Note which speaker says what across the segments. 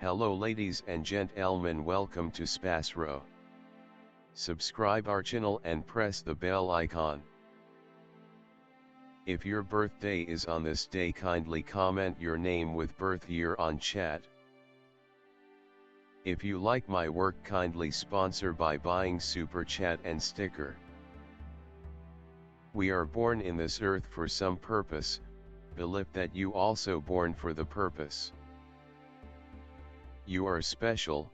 Speaker 1: Hello ladies and gentlemen, welcome to SPASRO. Subscribe our channel and press the bell icon. If your birthday is on this day, kindly comment your name with birth year on chat. If you like my work, kindly sponsor by buying super chat and sticker. We are born in this earth for some purpose, believe that you also born for the purpose. You are special,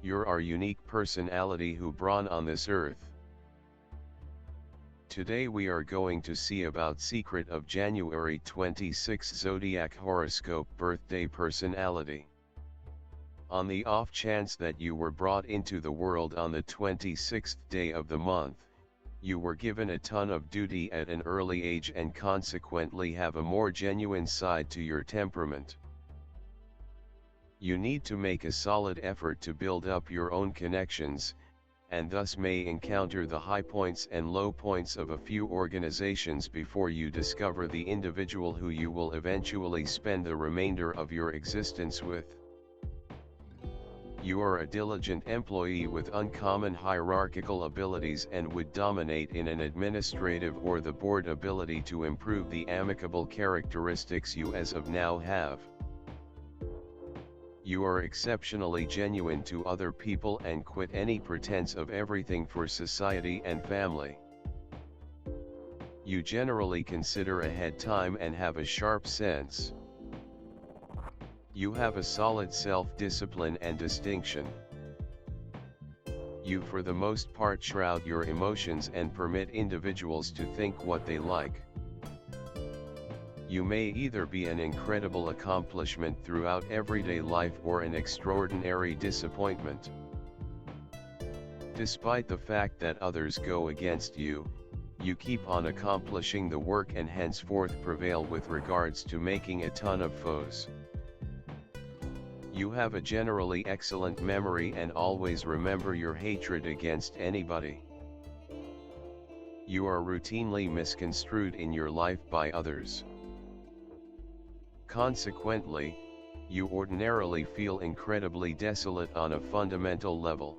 Speaker 1: you're our unique personality who born on this earth. Today we are going to see about secret of January 26 Zodiac horoscope birthday personality. On the off chance that you were brought into the world on the 26th day of the month, you were given a ton of duty at an early age and consequently have a more genuine side to your temperament. You need to make a solid effort to build up your own connections, and thus may encounter the high points and low points of a few organizations before you discover the individual who you will eventually spend the remainder of your existence with. You are a diligent employee with uncommon hierarchical abilities and would dominate in an administrative or the board ability to improve the amicable characteristics you as of now have. You are exceptionally genuine to other people and quit any pretense of everything for society and family. You generally consider ahead time and have a sharp sense. You have a solid self-discipline and distinction. You for the most part shroud your emotions and permit individuals to think what they like. You may either be an incredible accomplishment throughout everyday life or an extraordinary disappointment. Despite the fact that others go against you, you keep on accomplishing the work and henceforth prevail with regards to making a ton of foes. You have a generally excellent memory and always remember your hatred against anybody. You are routinely misconstrued in your life by others. Consequently, you ordinarily feel incredibly desolate on a fundamental level.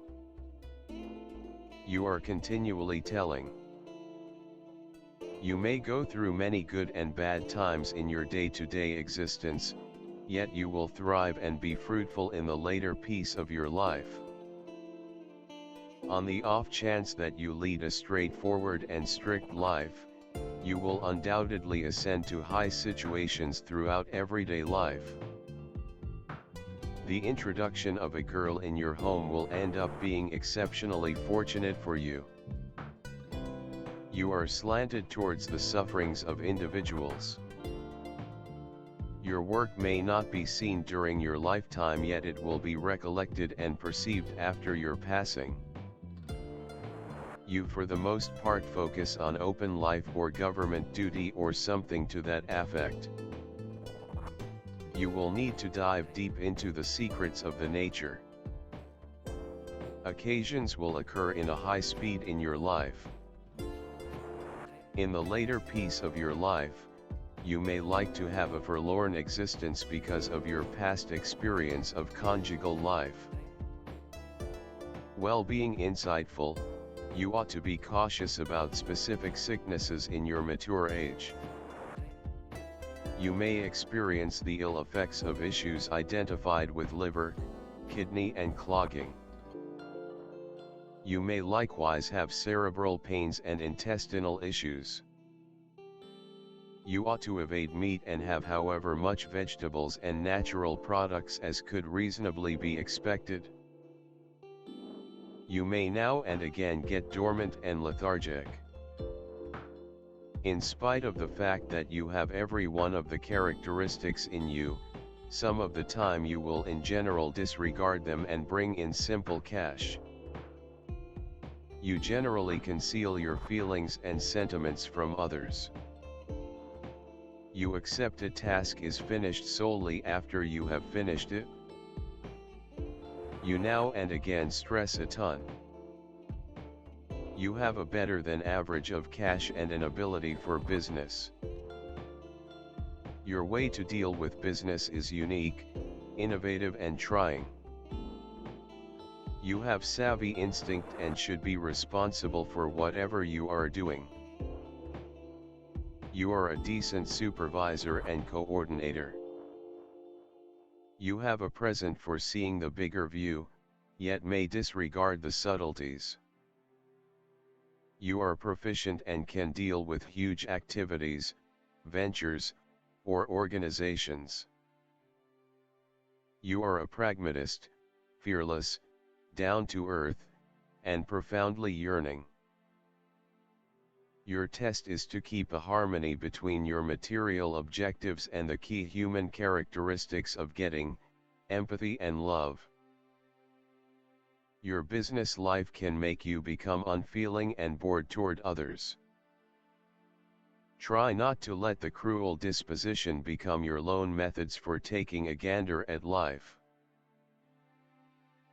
Speaker 1: You are continually telling. You may go through many good and bad times in your day-to-day existence, yet you will thrive and be fruitful in the later piece of your life. On the off chance that you lead a straightforward and strict life, you will undoubtedly ascend to high situations throughout everyday life. The introduction of a girl in your home will end up being exceptionally fortunate for you. You are slanted towards the sufferings of individuals. Your work may not be seen during your lifetime, yet it will be recollected and perceived after your passing. You for the most part focus on open life or government duty or something to that effect. You will need to dive deep into the secrets of the nature. Occasions will occur in a high speed in your life. In the later piece of your life, you may like to have a forlorn existence because of your past experience of conjugal life. While being insightful, you ought to be cautious about specific sicknesses in your mature age. You may experience the ill effects of issues identified with liver, kidney and clogging. You may likewise have cerebral pains and intestinal issues. You ought to evade meat and have however much vegetables and natural products as could reasonably be expected. You may now and again get dormant and lethargic. In spite of the fact that you have every one of the characteristics in you, some of the time you will in general disregard them and bring in simple cash. You generally conceal your feelings and sentiments from others. You accept a task is finished solely after you have finished it. You now and again stress a ton. You have a better than average of cash and an ability for business. Your way to deal with business is unique, innovative and trying. You have savvy instinct and should be responsible for whatever you are doing. You are a decent supervisor and coordinator. You have a present for seeing the bigger view, yet may disregard the subtleties. You are proficient and can deal with huge activities, ventures, or organizations. You are a pragmatist, fearless, down to earth, and profoundly yearning. Your test is to keep a harmony between your material objectives and the key human characteristics of getting, empathy and love. Your business life can make you become unfeeling and bored toward others. Try not to let the cruel disposition become your lone methods for taking a gander at life.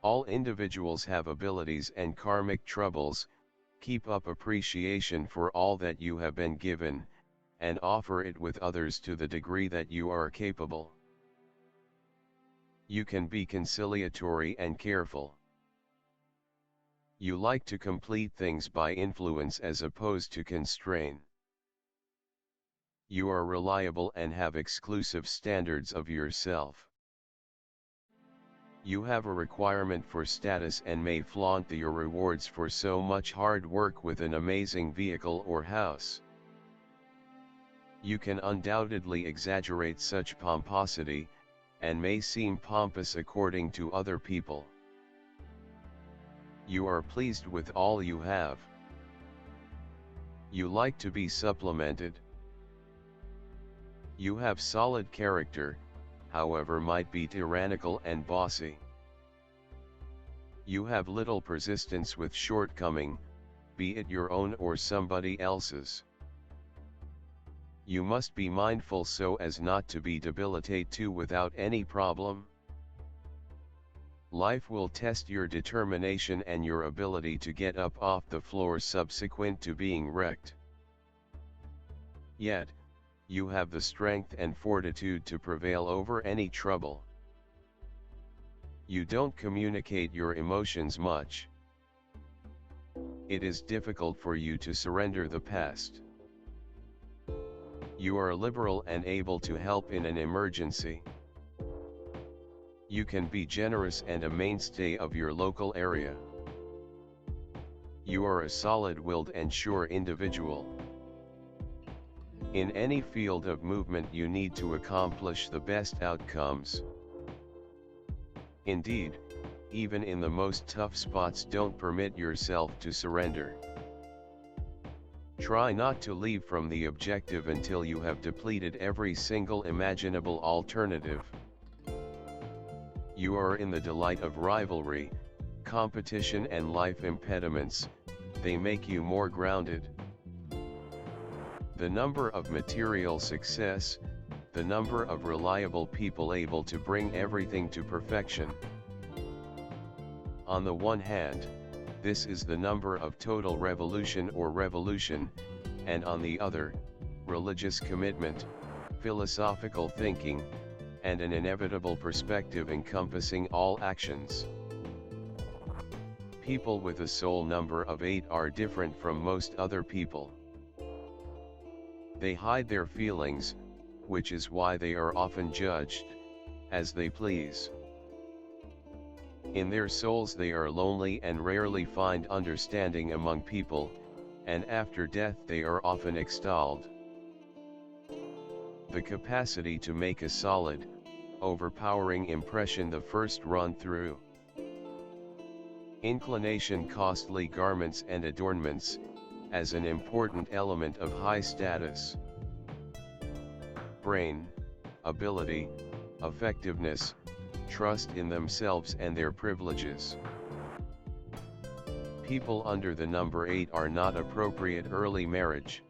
Speaker 1: All individuals have abilities and karmic troubles. Keep up appreciation for all that you have been given, and offer it with others to the degree that you are capable. You can be conciliatory and careful. You like to complete things by influence as opposed to constrain. You are reliable and have exclusive standards of yourself. You have a requirement for status and may flaunt your rewards for so much hard work with an amazing vehicle or house. You can undoubtedly exaggerate such pomposity, and may seem pompous according to other people. You are pleased with all you have. You like to be supplemented. You have solid character, however might be tyrannical and bossy. You have little persistence with shortcoming, be it your own or somebody else's. You must be mindful so as not to be debilitate too without any problem. Life will test your determination and your ability to get up off the floor subsequent to being wrecked. Yet, you have the strength and fortitude to prevail over any trouble. You don't communicate your emotions much. It is difficult for you to surrender the past. You are liberal and able to help in an emergency. You can be generous and a mainstay of your local area. You are a solid-willed and sure individual. In any field of movement you need to accomplish the best outcomes. Indeed, even in the most tough spots don't permit yourself to surrender. Try not to leave from the objective until you have depleted every single imaginable alternative. You are in the delight of rivalry, competition and life impediments, they make you more grounded. The number of material success, the number of reliable people able to bring everything to perfection. On the one hand, this is the number of total revolution or revolution, and on the other, religious commitment, philosophical thinking, and an inevitable perspective encompassing all actions. People with a soul number of 8 are different from most other people. They hide their feelings, which is why they are often judged, as they please. In their souls they are lonely and rarely find understanding among people, and after death they are often extolled. The capacity to make a solid, overpowering impression the first run through. Inclination costly garments and adornments, as an important element of high status. Brain, ability, effectiveness, trust in themselves and their privileges. People under the number 8 are not appropriate early marriage.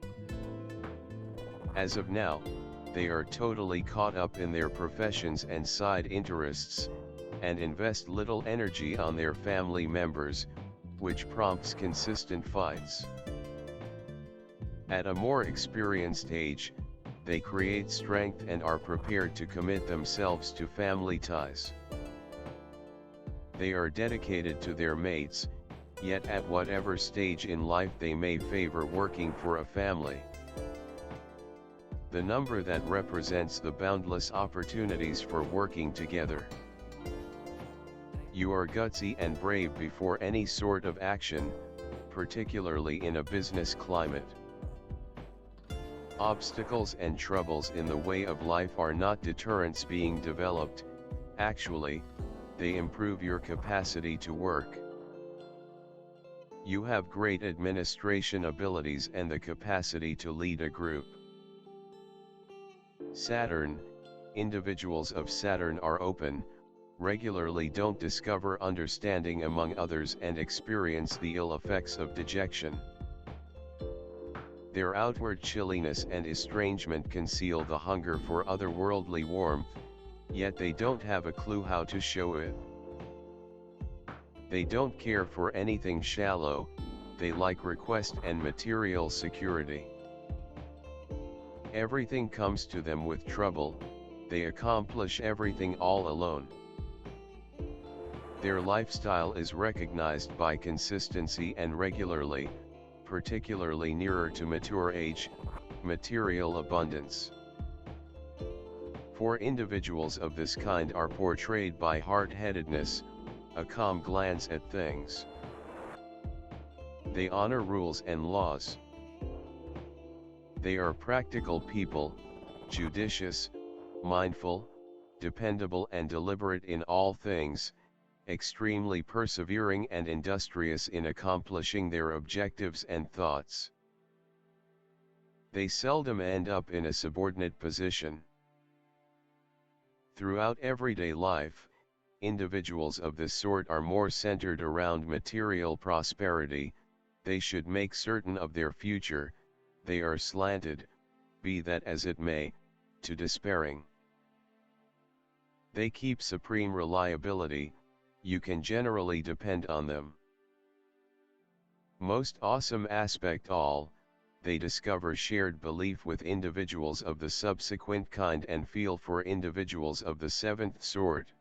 Speaker 1: As of now, they are totally caught up in their professions and side interests, and invest little energy on their family members, which prompts consistent fights. At a more experienced age, they create strength and are prepared to commit themselves to family ties. They are dedicated to their mates, yet at whatever stage in life they may favor working for a family. The number that represents the boundless opportunities for working together. You are gutsy and brave before any sort of action, particularly in a business climate. Obstacles and troubles in the way of life are not deterrents being developed, actually, they improve your capacity to work. You have great administration abilities and the capacity to lead a group. Saturn, individuals of Saturn are open, regularly don't discover understanding among others and experience the ill effects of dejection. Their outward chilliness and estrangement conceal the hunger for otherworldly warmth, yet they don't have a clue how to show it. They don't care for anything shallow, they like request and material security. Everything comes to them with trouble, they accomplish everything all alone. Their lifestyle is recognized by consistency and regularly, particularly nearer to mature age, material abundance. For individuals of this kind are portrayed by hard-headedness, a calm glance at things. They honor rules and laws. They are practical people, judicious, mindful, dependable and deliberate in all things, extremely persevering and industrious in accomplishing their objectives and thoughts. They seldom end up in a subordinate position. Throughout everyday life, individuals of this sort are more centered around material prosperity, they should make certain of their future, they are slanted, be that as it may, to despairing. They keep supreme reliability, you can generally depend on them. Most awesome aspect all, they discover shared belief with individuals of the subsequent kind and feel for individuals of the seventh sort.